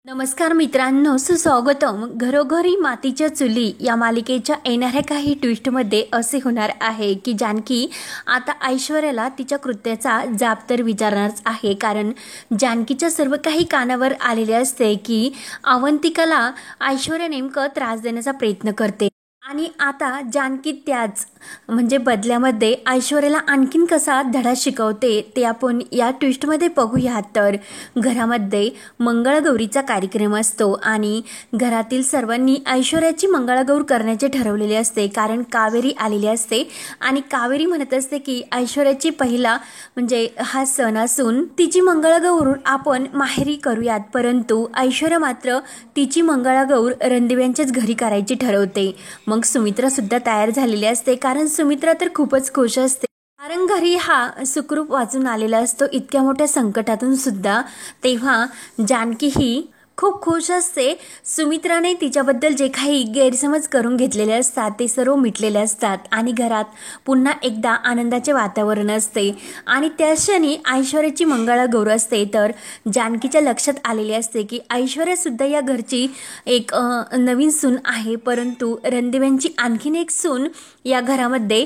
नमस्कार मित्रांनो, सुस्वागतम. घरोघरी मातीच्या चुली या मालिकेच्या येणाऱ्या काही ट्विस्टमध्ये असे होणार आहे की जानकी आता ऐश्वर्याला तिच्या कृत्याचा जाब तर विचारणारच आहे. कारण जानकीच्या सर्व काही कानावर आलेले असते की अवंतिकाला ऐश्वर्या नेमकं त्रास देण्याचा प्रयत्न करते. आणि आता जानकी त्याच म्हणजे बदल्यामध्ये ऐश्वर्याला आणखीन कसा धडा शिकवते ते आपण या ट्विस्टमध्ये पाहूया. तर घरामध्ये मंगळगौरीचा कार्यक्रम असतो आणि घरातील सर्वांनी ऐश्वर्याची मंगळागौर करण्याचे ठरवलेले असते. कारण कावेरी आलेली असते आणि कावेरी म्हणत असते की ऐश्वर्याची पहिला म्हणजे हा सण असून तिची मंगळागौर आपण माहेरी करूयात. परंतु ऐश्वर्या मात्र तिची मंगळागौर रणदिव्यांच्याच घरी करायची ठरवते. मग सुमित्रा सुद्धा तयार झालेली असते. कारण सुमित्रा तर खूपच खुश असते, कारण घरी हा सुखरूप वाचून आलेला असतो इतक्या मोठ्या संकटातून सुद्धा. तेव्हा जानकी ही खूप खुश असते. सुमित्राने तिच्याबद्दल जे काही गैरसमज करून घेतलेले असतात ते सर्व मिटलेले असतात आणि घरात पुन्हा एकदा आनंदाचे वातावरण असते. आणि त्या क्षणी ऐश्वर्याची मंगळागौर असते. तर जानकीच्या लक्षात आलेले असते की ऐश्वर्यासुद्धा या घरची एक नवीन सून आहे. परंतु रणदिव्यांची आणखीन एक सून या घरामध्ये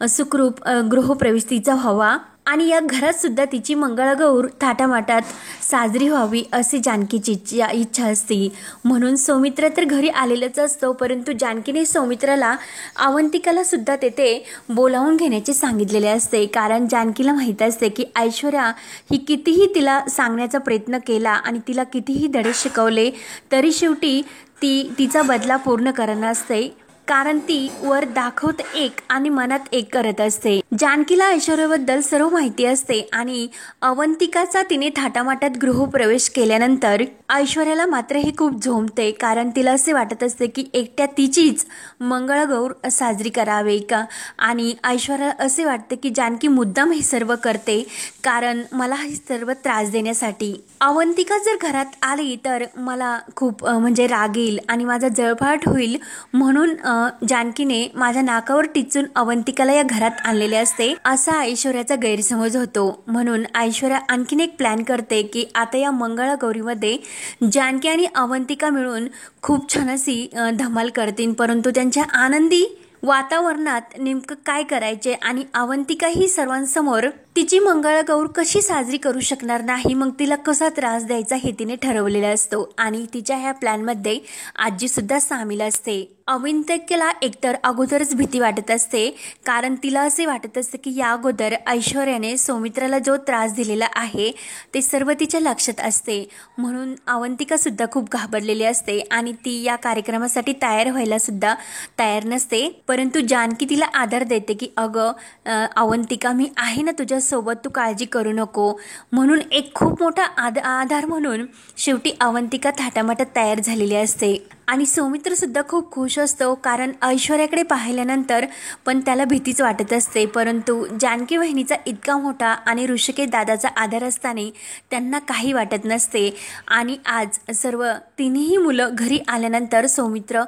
सुखरूप गृहप्रवेश तिचा व्हावा आणि या घरात सुद्धा तिची मंगळागौर थाटामाटात साजरी व्हावी अशी जानकीची इच्छा असते. म्हणून सौमित्र तर घरी आलेलाच असतो. परंतु जानकीने सौमित्राला अवंतिकाला सुद्धा तेथे बोलावून घेण्याचे सांगितलेले असते. कारण जानकीला माहीत असते की ऐश्वर्या ही कितीही तिला सांगण्याचा प्रयत्न केला आणि तिला कितीही धडे शिकवले तरी शेवटी ती तिचा बदला पूर्ण करणार असते. कारण ती वर दाखवत एक आणि मनात एक करत असते. जानकीला ऐश्वर्याबद्दल सर्व माहिती असते आणि अवंतिकाचा तिने थाटामाटात गृहप्रवेश केल्यानंतर ऐश्वर्याला मात्र हे खूप झोंबते. कारण तिला असे वाटत असते की एकट्या तिचीच मंगळागौर साजरी करावे का. आणि ऐश्वर्या असे वाटते की जानकी मुद्दाम हे सर्व करते कारण मला हे सर्व त्रास देण्यासाठी. अवंतिका जर घरात आली तर मला खूप म्हणजे राग येईल आणि माझा जळफाट होईल. म्हणून जानकीने माझ्या नाकावर टिचून अवंतिकाला या घरात आणलेले असते असा ऐश्वर्याचा गैरसमज होतो. म्हणून ऐश्वर्या आणखीन एक प्लॅन करते की आता या मंगळागौरीमध्ये जानकी आणि अवंतिका मिळून खूप छान अशी धमाल करतील. परंतु त्यांच्या आनंदी वातावरणात नेमकं काय करायचे आणि अवंतिका ही सर्वांसमोर तिची मंगळागौर कशी साजरी करू शकणार नाही, मग तिला कसा त्रास द्यायचा हे तिने ठरवलेला असतो. आणि तिच्या ह्या प्लॅनमध्ये आजी सुद्धा सामील असते. अवंतिकेला एकतर अगोदरच भीती वाटत असते. कारण तिला असे वाटत असते की या अगोदर ऐश्वर्याने सौमित्राला जो त्रास दिलेला आहे ते सर्व तिच्या लक्षात असते. म्हणून अवंतिका सुद्धा खूप घाबरलेली असते आणि ती या कार्यक्रमासाठी तयार व्हायला सुद्धा तयार नसते. परंतु जानकी तिला आधार देते की अगं अवंतिका, मी आहे ना तुझ्या सोबत, तू काळजी करू नको. म्हणून एक खूप मोठा आधार म्हणून शेवटी अवंतिका थाटामाटात तयार झालेली असते. आणि सौमित्र सुद्धा खूप खुश असतो. कारण ऐश्वर्याकडे पाहिल्यानंतर पण त्याला भीतीच वाटत असते. परंतु जानकी वहिनीचा इतका मोठा आणि ऋषिकेश दादाचा आधार असताना त्यांना काही वाटत नसते. आणि आज सर्व तिन्ही मुलं घरी आल्यानंतर सौमित्र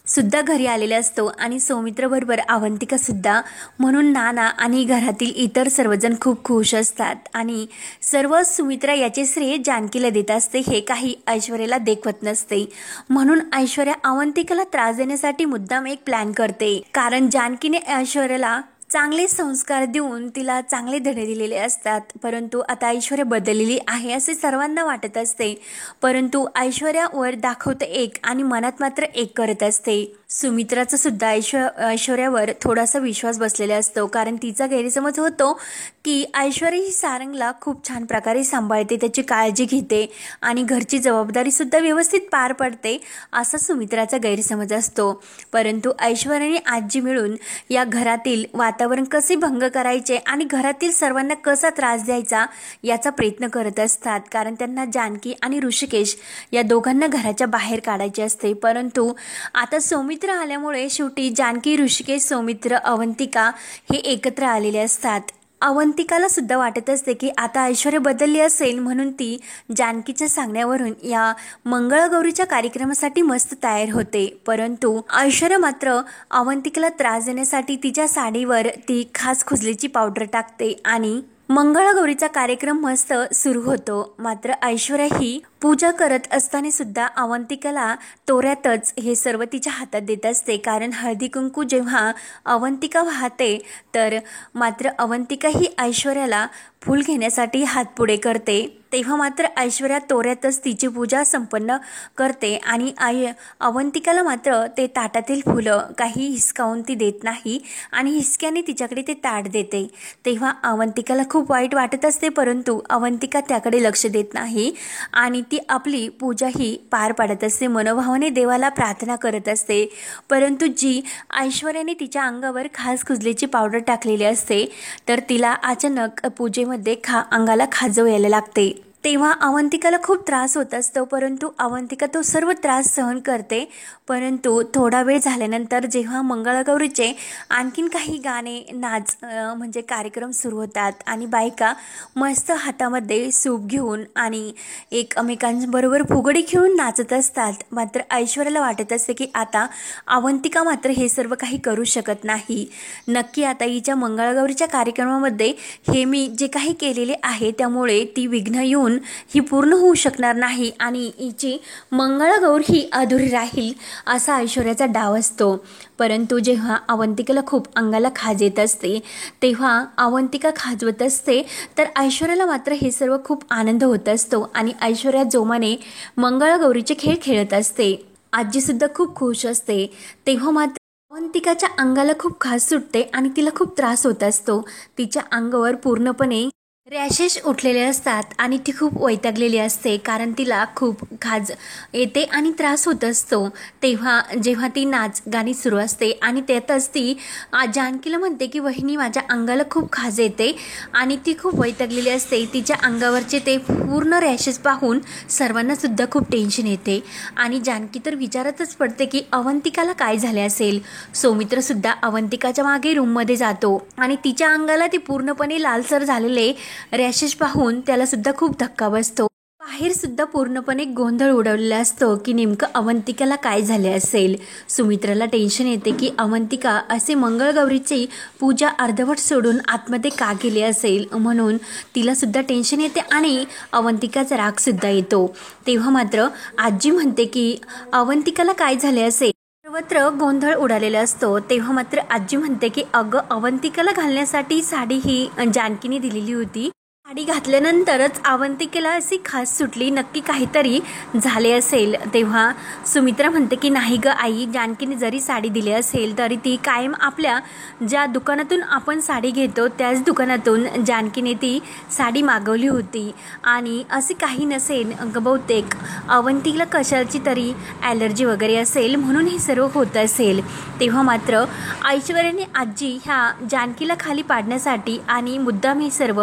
सुद्धा घरी आलेला असतो आणि सौमित्र बरोबर अवंतिका सुद्धा. म्हणून नाना आणि घरातील इतर सर्वजण खूप खुश असतात आणि सर्व सुमित्रा याचे श्रेय जानकीला देत असते. हे काही ऐश्वर्याला देखवत नसते. म्हणून ऐश्वर्या अवंतिकाला त्रास देण्यासाठी मुद्दाम एक प्लॅन करते. कारण जानकीने ऐश्वर्याला चांगले संस्कार देऊन तिला चांगले धडे दिलेले असतात. परंतु आता ऐश्वर्या बदललेली आहे असे सर्वांना वाटत असते. परंतु ऐश्वर्या वर दाखवते एक आणि मनात मात्र एक करत असते. सुमित्राचा सुद्धा ऐश्वर्यावर थोडासा विश्वास बसलेला असतो. कारण तिचा गैरसमज होतो की ऐश्वर्या ही सारंगला खूप छान प्रकारे सांभाळते, त्याची काळजी घेते आणि घरची जबाबदारी सुद्धा व्यवस्थित पार पडते असा सुमित्राचा गैरसमज असतो. परंतु ऐश्वर्याने आजी मिळून या घरातील वातावरण कसे भंग करायचे आणि घरातील सर्वांना कसा त्रास द्यायचा याचा प्रयत्न करत असतात. कारण त्यांना जानकी आणि ऋषिकेश या दोघांना घराच्या बाहेर काढायचे असते. परंतु आता सौमित्र आल्यामुळे शेवटी जानकी, ऋषिकेश, सौमित्र, अवंतिका हे एकत्र आलेले असतात. अवंतिकाला सुद्धा वाटत असते की आता ऐश्वर्या बदलली असेल. म्हणून ती जानकीच्या सांगण्यावरून या मंगळगौरीच्या कार्यक्रमासाठी मस्त तयार होते. परंतु ऐश्वर्या मात्र अवंतिकाला त्रास देण्यासाठी तिच्या साडीवर ती खास खुजलीची पावडर टाकते आणि मंगळागौरीचा कार्यक्रम मस्त सुरू होतो. मात्र ऐश्वर्या ही पूजा करत असताना सुद्धा अवंतिकाला तोऱ्यातच हे सर्व तिच्या हातात देत असते. कारण हळदी कुंकू जेव्हा अवंतिका वाहते तर मात्र अवंतिका ही ऐश्वर्याला फूल घेण्यासाठी हात पुढे करते. तेव्हा मात्र ऐश्वर्या तोऱ्यातच तिची पूजा संपन्न करते आणि अवंतिकाला मात्र ते ताटातील फुलं काही हिसकावून ती देत नाही आणि हिसक्याने तिच्याकडे ते ताट देते. तेव्हा अवंतिकाला खूप वाईट वाटत असते, परंतु अवंतिका त्याकडे लक्ष देत नाही आणि ती आपली पूजा ही पार पाडत असते. मनोभावाने देवाला प्रार्थना करत असते. परंतु जी ऐश्वर्याने तिच्या अंगावर खास खुजलीची पावडर टाकलेली असते तर तिला अचानक पूजेमध्ये अंगाला खाजव यायला लागते. तेव्हा अवंतिकाला खूप त्रास होत असतो, परंतु अवंतिका तो सर्व त्रास सहन करते. परंतु थोडा वेळ झाल्यानंतर जेव्हा मंगळागौरीचे आणखीन काही गाणे नाच म्हणजे कार्यक्रम सुरू होतात आणि बायका मस्त हातामध्ये सूप घेऊन आणि एकमेकांबरोबर फुगडी खेळून नाचत असतात. मात्र ऐश्वर्याला वाटत असते की आता अवंतिका मात्र हे सर्व काही करू शकत नाही. नक्की आता हिच्या मंगळागौरीच्या कार्यक्रमामध्ये हे मी जे काही केलेले आहे त्यामुळे ती विघ्न येऊन ही पूर्ण होऊ शकणार नाही आणि हिची मंगळागौर ही अधुरी राहील असा ऐश्वर्याचा डाव असतो. परंतु जेव्हा अवंतिकेला खूप अंगाला खाज येत असते तेव्हा अवंतिका खाजवत असते तर ऐश्वर्याला मात्र हे सर्व खूप आनंद होत असतो आणि ऐश्वर्या जोमाने मंगळागौरीचे खेळ खेळत असते. आजी सुद्धा खूप खुश असते. तेव्हा मात्र अवंतिकाच्या अंगाला खूप खाज सुटते आणि तिला खूप त्रास होत असतो. तिच्या अंगावर पूर्णपणे रॅशेस उठलेले असतात आणि ती खूप वैतागलेली असते कारण तिला खूप खाज येते आणि त्रास होत असतो. तेव्हा जेव्हा ती नाच गाणी सुरू असते आणि त्यातच ती जानकीला म्हणते की वहिनी माझ्या अंगाला खूप खाज येते आणि ती खूप वैतागलेली असते. तिच्या अंगावरचे ते पूर्ण रॅशेस पाहून सर्वांना सुद्धा खूप टेन्शन येते आणि जानकी तर विचारातच पडते की अवंतिकाला काय झाले असेल. सौमित्र सुद्धा अवंतिकाच्या मागे रूममध्ये जातो आणि तिच्या अंगाला ते पूर्णपणे लालसर झालेले रॅशेस पाहून त्याला सुद्धा खूप धक्का बसतो. बाहेर सुद्धा पूर्णपणे गोंधळ उडवलेला असतो की नेमकं अवंतिकाला काय झाले असेल. सुमित्राला टेन्शन येते की अवंतिका असे मंगळगौरीची पूजा अर्धवट सोडून आतमध्ये का गेली असेल, म्हणून तिला सुद्धा टेन्शन येते आणि अवंतिकाचा राग सुद्धा येतो. तेव्हा मात्र आजी म्हणते की अवंतिकाला काय झाले असेल. सर्वत्र गोंधळ उडालेला असतो. तेव्हा मात्र आजी म्हणते की अगं अवंतिकाला घालण्यासाठी साडी ही जानकीने दिलेली होती. साडी घातल्यानंतरच अवंतिकेला अशी खास सुटली, नक्की काहीतरी झाले असेल. तेव्हा सुमित्रा म्हणते की नाही ग आई, जानकीने जरी साडी दिली असेल तरी ती कायम आपल्या ज्या दुकानातून आपण साडी घेतो त्याच दुकानातून जानकीने ती साडी मागवली होती आणि असे काही नसेल. बहुतेक अवंतिकेला कशाची तरी ॲलर्जी वगैरे असेल म्हणून हे सर्व होत असेल. तेव्हा मात्र ऐश्वर्याने आजी ह्या जानकीला खाली पाडण्यासाठी आणि मुद्दाम हे सर्व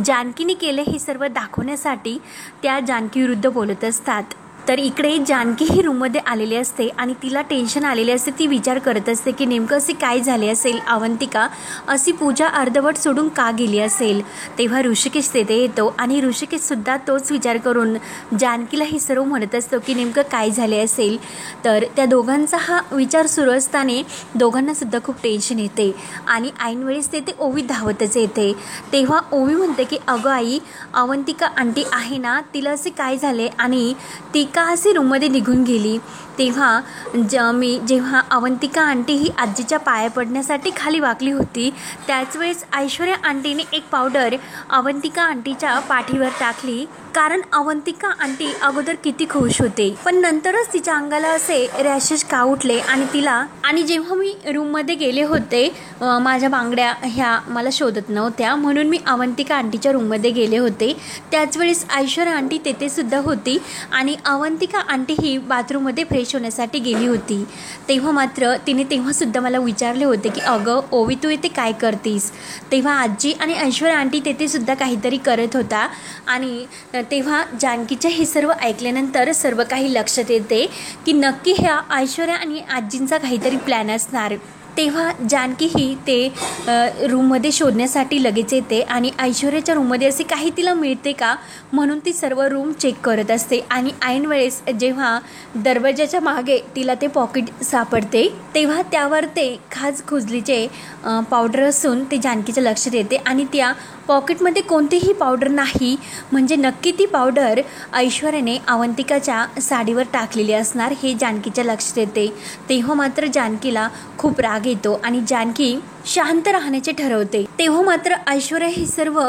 जानकीने केले हे सर्व दाखवण्यासाठी त्या जानकी विरुद्ध बोलत असतात. तर इकडे जानकी ही रूममध्ये आलेली असते आणि तिला टेन्शन आलेले असते. ती विचार करत असते की नेमकं असे काय झाले असेल, अवंतिका अशी पूजा अर्धवट सोडून का गेली असेल. तेव्हा ऋषिकेश तेथे येतो आणि ऋषिकेश सुद्धा तोच विचार करून जानकीला हे सर्व म्हणत असतो की नेमकं काय झाले असेल. तर त्या दोघांचा हा विचार सुरू असताना दोघांना सुद्धा खूप टेन्शन येते आणि ऐनवेळेस तेथे ओवी धावतच येते. तेव्हा ओवी म्हणते की अगं आई, अवंतिका आंटी आहे ना, तिला असे काय झाले आणि ती का अशी रूममध्ये निघून गेली. तेव्हा जेव्हा अवंतिका आंटी ही आजीच्या पाया पडण्यासाठी खाली वाकली होती त्याच वेळेस ऐश्वर्या आंटीने एक पावडर अवंतिका आंटीच्या पाठीवर टाकली. कारण अवंतिका आंटी अगोदर किती खुश होते, पण नंतरच तिच्या अंगाला असे रॅशेस का उठले आणि जेव्हा मी रूममध्ये गेले होते माझ्या बांगड्या ह्या मला शोधत नव्हत्या म्हणून मी अवंतिका आंटीच्या रूममध्ये गेले होते. त्याच वेळेस ऐश्वर्या आंटी तेथे सुद्धा होती आणि अवंतिका आंटी ही बाथरूममध्ये फ्रेश होण्यासाठी गेली होती. तेव्हा मात्र तिने तेव्हा सुद्धा मला विचारले होते की अगं ओवी, तू इथे काय करतीस. तेव्हा आजी आणि ऐश्वर्या आंटी तेथे सुद्धा काहीतरी करत होता आणि तेव्हा जानकीचे हे सर्व ऐकल्यानंतर सर्व काही लक्षात येते की नक्की ह्या ऐश्वर्या आणि आजींचा काहीतरी प्लॅन असणार. तेव्हा जानकी ही ते रूममध्ये शोधण्यासाठी लगेच येते आणि ऐश्वर्याच्या रूममध्ये असे काही तिला मिळते का म्हणून ती सर्व रूम चेक करत असते आणि ऐन वेळेस जेव्हा दरवाजाच्या मागे तिला ते पॉकेट सापडते तेव्हा त्यावर ते खाज खुजलीचे पावडर असून ते जानकीच्या लक्षात येते आणि त्या पॉकेटमध्ये कोणतीही पावडर नाही, म्हणजे नक्की ती पावडर ऐश्वर्याने अवंतिकाच्या साडीवर टाकलेली असणार हे जानकीच्या लक्षात येते. तेव्हा मात्र जानकीला खूप राग येतो आणि जानकी शांत राहण्याचे ठरवते. तेव्हा मात्र ऐश्वर्या हे सर्व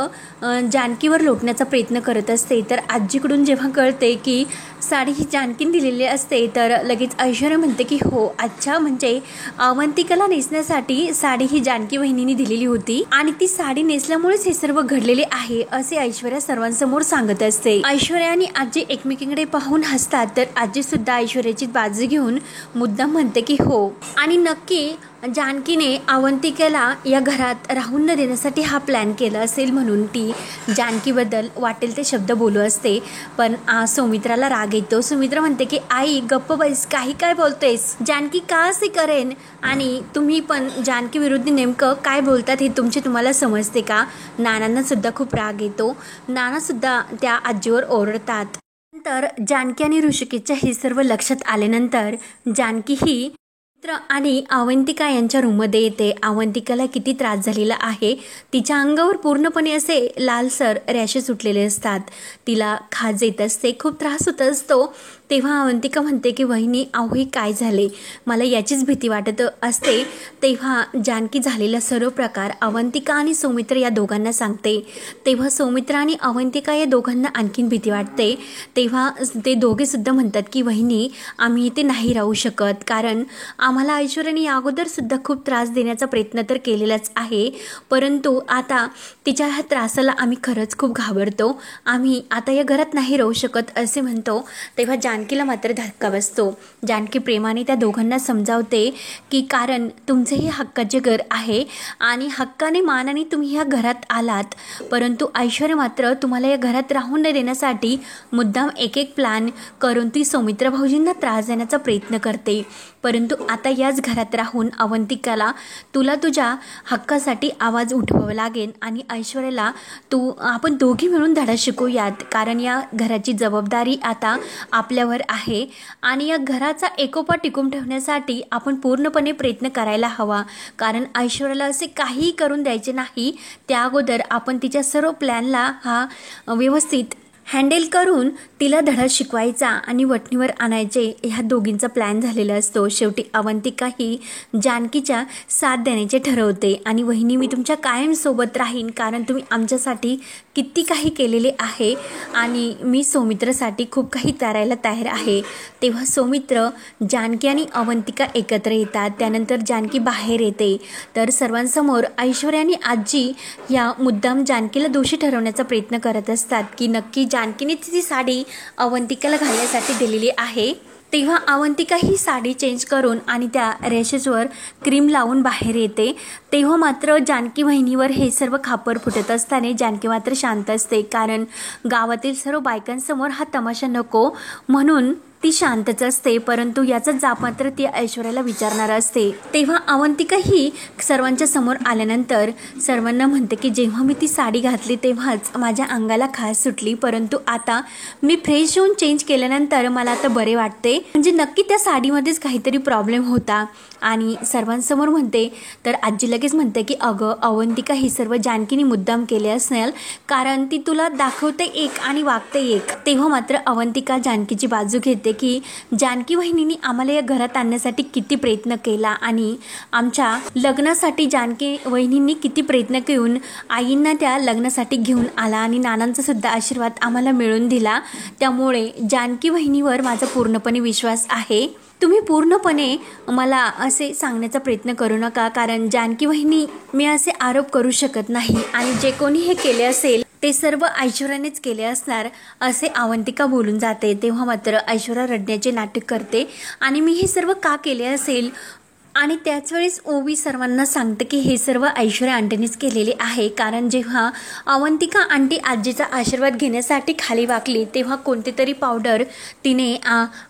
जानकीवर लोटण्याचा प्रयत्न करत असते. तर आजीकडून जेव्हा कळते की साडी ही जानकीने दिलेली असते तर लगेच ऐश्वर्या म्हणते की हो अच्छा, म्हणजे अवंतिकाला नेसण्यासाठी साडी ही जानकी वहिनीने दिलेली होती आणि ती साडी नेसल्यामुळेच हे सर्व घडलेले आहे असे ऐश्वर्या सर्वांसमोर सांगत असते. ऐश्वर्या आणि आजी एकमेकींकडे पाहून हसतात. तर आजी सुद्धा ऐश्वर्याची बाजू घेऊन मुद्दाम म्हणते की हो, आणि नक्की जानकीने अवंतिकेला या घरात राहून न देण्यासाठी हा प्लॅन केला असेल म्हणून ती जानकीबद्दल वाटेल ते शब्द बोलू असते. पण सौमित्राला राग येतो. सुमित्रा म्हणते की आई गप्प बैस, काही काय बोलतेस, जानकी का असे करेन, आणि तुम्ही पण जानकी विरुद्ध नेमकं काय बोलतात हे तुम्हाला समजते का. नानांना सुद्धा खूप राग येतो. नाना सुद्धा त्या आजीवर ओरडतात. नंतर जानकी आणि ऋषिकेशच्या हे सर्व लक्षात आल्यानंतर जानकी ही आणि अवंतिका यांच्या रूममध्ये येते. अवंतिकाला किती त्रास झालेला आहे, तिच्या अंगावर पूर्णपणे असे लालसर रॅशेस सुटलेले असतात, तिला खाज येत असते, खूप त्रास होत असतो. तेव्हा अवंतिका म्हणते की वहिनी अहो हे काय झाले, मला याचीच भीती वाटत असते. तेव्हा जानकी झालेला सर्व प्रकार अवंतिका आणि सौमित्र या दोघांना सांगते. तेव्हा सौमित्र आणि अवंतिका या दोघांना आणखीन भीती वाटते. तेव्हा ते दोघे सुद्धा म्हणतात की वहिनी आम्ही इथे नाही राहू शकत, कारण आम्हाला ऐश्वर्याने या अगोदर सुद्धा खूप त्रास देण्याचा प्रयत्न तर केलेलाच आहे, परंतु आता तिच्या ह्या त्रासाला आम्ही खरंच खूप घाबरतो, आम्ही आता या घरात नाही राहू शकत असे म्हणतो. तेव्हा जानकीला मात्र धक्का बसतो. जानकी प्रेमाने त्या दोघांना समजावते की कारण तुमचे हे हक्काचे घर आहे आणि हक्काने मानाने तुम्ही ह्या घरात आलात, परंतु ऐश्वर्या मात्र तुम्हाला या घरात राहून न देण्यासाठी मुद्दाम एक एक प्लॅन करून ती सौमित्र भाऊजींना त्रास देण्याचा प्रयत्न करते. परंतु आता याच घरात राहून अवंतिकाला तुला तुझ्या हक्कासाठी आवाज उठवावा लागेल आणि ऐश्वर्याला आपण दोघी मिळून धडा शिकूयात, कारण या घराची जबाबदारी आता आपल्यावर आहे आणि या घराचा एकोपा टिकून ठेवण्यासाठी आपण पूर्णपणे प्रयत्न करायला हवा, कारण ऐश्वर्याला असे काहीही करून द्यायचे नाही. त्या अगोदर आपण तिच्या सर्व प्लॅनला व्यवस्थित हँडल करून तिला धडा शिकवायचा आणि वठणीवर आणायचे ह्या दोघींचा प्लॅन झालेला असतो. शेवटी अवंतिका ही जानकीच्या साथ देण्याचे ठरवते आणि वहिनी मी तुमच्या कायम सोबत राहीन, कारण तुम्ही आमच्यासाठी किती काही केलेले आहे आणि मी सौमित्रसाठी खूप काही करायला तयार आहे. तेव्हा सौमित्र, जानकी आणि अवंतिका एकत्र येतात. त्यानंतर जानकी बाहेर येते. तर सर्वांसमोर ऐश्वर्या आणि आजी या मुद्दाम जानकीला दोषी ठरवण्याचा प्रयत्न करत असतात की नक्की जानकीने तिची साडी अवंतिकाला घालण्यासाठी दिलेली आहे. तेव्हा अवंतिका ही साडी चेंज करून आणि त्या रॅशेसवर क्रीम लावून बाहेर येते. तेव्हा मात्र जानकी वहिनीवर हे सर्व खापर फुटत असताना जानकी मात्र शांत असते, कारण गावातील सर्व बायकांसमोर हा तमाशा नको म्हणून ती शांतच असते. परंतु याचा जाप मात्र ती ऐश्वर्याला विचारणार असते. तेव्हा अवंतिका ही सर्वांच्या समोर आल्यानंतर सर्वांना म्हणते की जेव्हा मी ती साडी घातली तेव्हाच माझ्या अंगाला खास सुटली, परंतु आता मी फ्रेश होऊन चेंज केल्यानंतर मला आता बरे वाटते, म्हणजे नक्की त्या साडीमध्येच काहीतरी प्रॉब्लेम होता. आणि सर्वांसमोर म्हणते तर आजी लगेच म्हणते की अगं अवंतिका ही सर्व जानकीने मुद्दाम केले असेल, कारण ती तुला दाखवते एक आणि वागते एक. तेव्हा मात्र अवंतिका जानकीची बाजू घेते की जानकी वहिनींनी आम्हाला या घरात आणण्यासाठी किती प्रयत्न केला आणि आमच्या लग्नासाठी जानकी वहिनींनी किती प्रयत्न करून आईंना त्या लग्नासाठी घेऊन आला आणि नानांचा सुद्धा आशीर्वाद आम्हाला मिळवून दिला. त्यामुळे जानकी वहिनीवर माझा पूर्णपणे विश्वास आहे. तुम्ही पूर्णपणे मला असे सांगण्याचा प्रयत्न करू नका, कारण जानकी वहिनी मी असे आरोप करू शकत नाही आणि जे कोणी हे केले असेल ते सर्व ऐश्वर्यानेच केले असणार असे अवंतिका बोलून जाते. तेव्हा मात्र ऐश्वर्या रडण्याचे नाटक करते आणि मी हे सर्व का केले असेल, आणि त्याच वेळेस ओवी सर्वांना सांगते की हे सर्व ऐश्वर्या आंटीनेच केलेले आहे, कारण जेव्हा अवंतिका आंटी आजीचा आशीर्वाद घेण्यासाठी खाली वाकली तेव्हा कोणती तरी पावडर तिने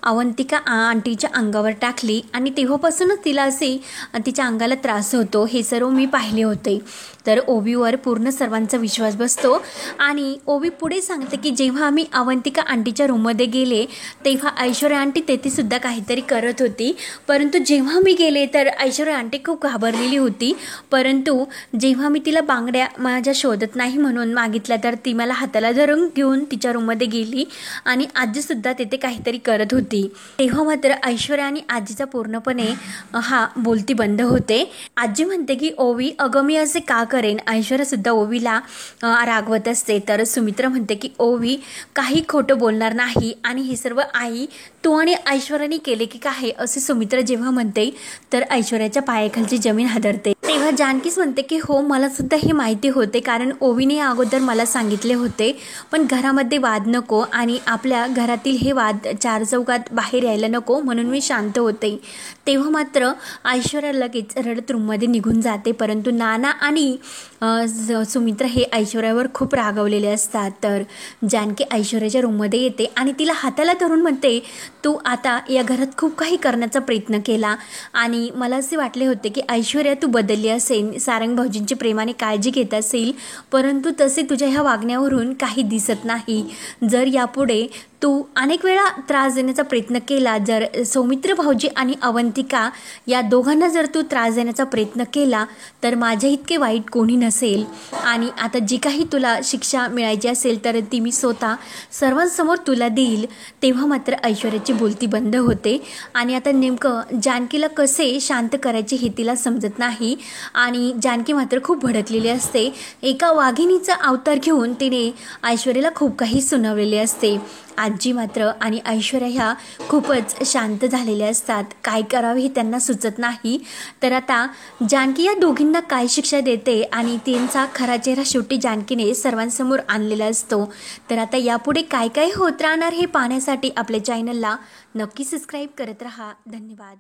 अवंतिका आंटीच्या अंगावर टाकली आणि तेव्हापासूनच तिला असे तिच्या अंगाला त्रास होतो. हे सर्व मी पाहिले होते. तर ओवीवर पूर्ण सर्वांचा विश्वास बसतो आणि ओवी पुढे सांगते की जेव्हा आम्ही अवंतिका आंटीच्या रूममध्ये गेले तेव्हा ऐश्वर्या आंटी तेथे सुद्धा काहीतरी करत होती, परंतु जेव्हा मी गेले तर ऐश्वर्या आंटी खूप घाबरलेली होती, परंतु जेव्हा मी तिला बांगड्या माझ्या शोधत नाही म्हणून मागितल्या तर ती मला हाताला धरून घेऊन तिच्या रूममध्ये गेली आणि आजीसुद्धा तिथे काहीतरी करत होती। तेव्हा मात्र ऐश्वर्या आणि आजीचा पूर्णपणे बोलती बंद होते। आजी म्हणते की ओवी अगं मी असे का करेन। ऐश्वर्यासुद्धा ओवीला रागवत असते, तर सुमित्रा म्हणते की ओवी काही खोटं बोलणार नाही आणि हे सर्व आई तू आणि ऐश्वर्याने केले की काय असे सुमित्रा जेव्हा म्हणते तर ऐश्वर्याच्या पायाखालची जमीन हादरते। तेव्हा जानकीच म्हणते की हो मला सुद्धा हे माहिती होते, कारण ओवीने अगोदर मला सांगितले होते, पण घरामध्ये वाद नको आणि आपल्या घरातील हे वाद चार चौकात बाहेर यायला नको म्हणून मी शांत होते। तेव्हा मात्र ऐश्वर्या लगेच रडत रूममध्ये निघून जाते, परंतु नाना आणि सुमित्रा हे ऐश्वर्यावर खूप रागवलेले असतात। तर जानकी ऐश्वर्याच्या रूममध्ये येते आणि तिला हाताला धरून म्हणते तू आता या घरात खूप काही करण्याचा प्रयत्न केला आणि मला असे वाटले होते की ऐश्वर्या तू बदलली असेल, सारंग भाऊजींची प्रेमाने काळजी घेत असेल, परंतु तसे तुझ्या ह्या वागण्यावरून काही दिसत नाही। जर यापुढे तू अनेक वेळा त्रास देण्याचा प्रयत्न केला, जर सौमित्र भाऊजी आणि अवंतिका या दोघांना जर तू त्रास देण्याचा प्रयत्न केला तर माझ्या इतके वाईट कोणी नसेल आणि आता जी काही तुला शिक्षा मिळायची असेल तर ती मी स्वतः सर्वांसमोर तुला देईल। तेव्हा मात्र ऐश्वर्याची बोलती बंद होते आणि आता नेमकं जानकीला कसे शांत करायचे हे तिला समजत नाही आणि जानकी मात्र खूप भडकलेली असते। एका वाघिणीचा अवतार घेऊन तिने ऐश्वर्याला खूप काही सुनावलेले असते। आजी मात्र आणि ऐश्वर्या ह्या खूपच शांत झालेल्या असतात, काय करावे हे त्यांना सुचत नाही। तर आता जानकी या दोघींना काय शिक्षा देते आणि त्यांचा खरा चेहरा शेवटी जानकीने सर्वांसमोर आणलेला असतो। तर आता यापुढे काय काय होत राहणार हे पाहण्यासाठी आपल्या चॅनलला नक्की सबस्क्राईब करत राहा। धन्यवाद।